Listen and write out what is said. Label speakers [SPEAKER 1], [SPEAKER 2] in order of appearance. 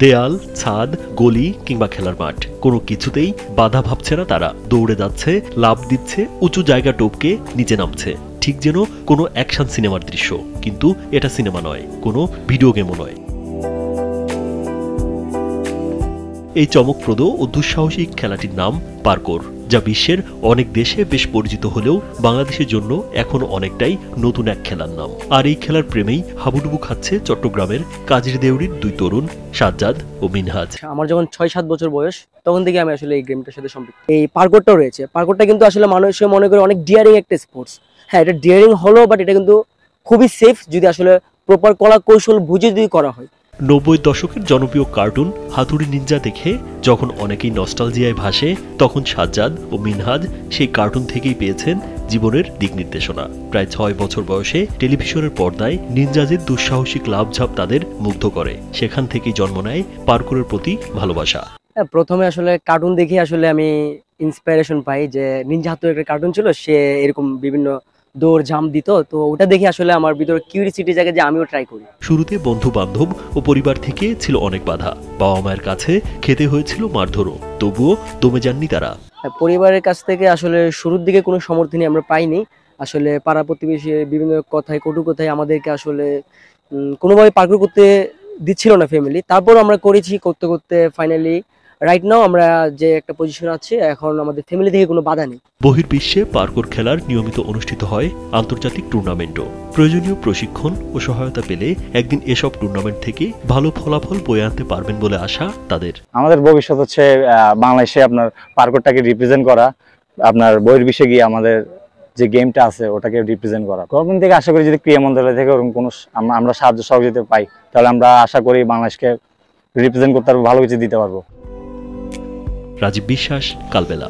[SPEAKER 1] দেয়াল, ছাদ, গলি কিংবা খেলার মাঠ কোনো কিছুতেই বাধা ভাবছে না তারা। দৌড়ে যাচ্ছে, লাফ দিচ্ছে, উঁচু জায়গা টপকে নিচে নামছে, ঠিক যেন কোনো অ্যাকশন সিনেমার দৃশ্য। কিন্তু এটা সিনেমা নয়, কোনো ভিডিও গেমও নয়। এই চমকপ্রদ ও দুঃসাহসিক খেলাটির নাম পার্কোর, যা বিশ্বের অনেক দেশে বেশ পরিচিত হলেও বাংলাদেশের জন্য এখনো অনেকটাই নতুন এক খেলার নাম। আর এই খেলার প্রেমেই হাবুডুবু খাচ্ছে চট্টগ্রামের কাজির দেউরির দুই তরুণ, সাজ্জাদ ও মিনহাজ।
[SPEAKER 2] আমার যখন ৬-৭ বছর বয়স, তখন থেকে আমি আসলে এই গেমটার সাথে সম্পৃক্ত। এই পার্কোরটাও রয়েছে। পার্কোরটা কিন্তু আসলে মানুষ মনে করে অনেক ডিয়ারিং একটা স্পোর্টস। হ্যাঁ, এটা ডিয়ারিং হলো, বাট এটা কিন্তু খুবই সেফ যদি আসলে প্রপার কলা কৌশল বুঝে যদি করা হয়।
[SPEAKER 1] ৯০ দশকের জনপ্রিয় কার্টুন হাতুড়ি নিনজা দেখে যখন অনেকেই নস্টালজিয়ায় ভাসে, তখন সাজ্জাদ ও মিনহাজ সেই কার্টুন থেকেই পেয়েছেন জীবনের দিক নির্দেশনা। প্রায় ৬ বছর বয়সে টেলিভিশনের পর্দায় নিনজাজের দুঃসাহসিক লাফঝাপ তাদের মুগ্ধ করে। সেখান থেকেই জন্ম নেয় পার্কোরের প্রতি ভালোবাসা।
[SPEAKER 2] হ্যাঁ, প্রথমে আসলে কার্টুন দেখে আসলে আমি ইন্সপিরেশন পাই যে নিনজা হাতুড়ি একটা কার্টুন ছিল, সে এরকম বিভিন্ন দৌড় ঝাঁপ দিত। তো ওটা দেখে আসলে আমার ভিতরে কিউরিওসিটি জাগে যে আমিও ট্রাই করি।
[SPEAKER 1] শুরুতে বন্ধু বান্ধব ও পরিবার থেকে ছিল অনেক বাধা, বাবা মায়ের কাছে খেতে হয়েছিল মারধরও, তবুও দমে যাননি তারা।
[SPEAKER 2] পরিবারের কাছ থেকে আসলে শুরুর দিকে কোনো সমর্থনই আমরা পাইনি। আসলে পাড়া প্রতিবেশী বিভিন্ন কথায়, কটু কথায় আমাদেরকে আসলে কোনোভাবে পার্কোর করতে দিচ্ছিল না ফ্যামিলি। তারপর আমরা করেছি, করতে করতে ফাইনালি রাইট নাও আমরা যে একটা পজিশন আছে, এখন আমাদের ফ্যামিলি থেকে কোনো বাধা নেই।
[SPEAKER 1] বহির্বিশ্বে পার্কোর খেলার নিয়মিত অনুষ্ঠিত হয় আন্তর্জাতিক টুর্নামেন্টও। প্রয়োজনীয় প্রশিক্ষণ ও সহায়তা পেলে একদিন এসব টুর্নামেন্ট থেকে ভালো ফলাফল বয়ে আনতে পারবেন বলে আশা তাদের।
[SPEAKER 3] আমাদের ভবিষ্যৎ হচ্ছে বাংলাদেশে আপনার পার্কোরটাকে রিপ্রেজেন্ট করা, আপনার বহির্বিশ্বে গিয়ে আমাদের যে গেমটা আছে ওটাকে রিপ্রেজেন্ট করা। গভর্নমেন্ট থেকে আশা করি যদি ক্রীড়া মন্ত্রণালয় থেকে ওরকম কোনো আমরা সাহায্য সহযোগিতা পাই, তাহলে আমরা আশা করি বাংলাদেশকে রিপ্রেজেন্ট করতে পারবো, ভালো কিছু দিতে পারবো।
[SPEAKER 1] রাজীব বিশ্বাস, কালবেলা।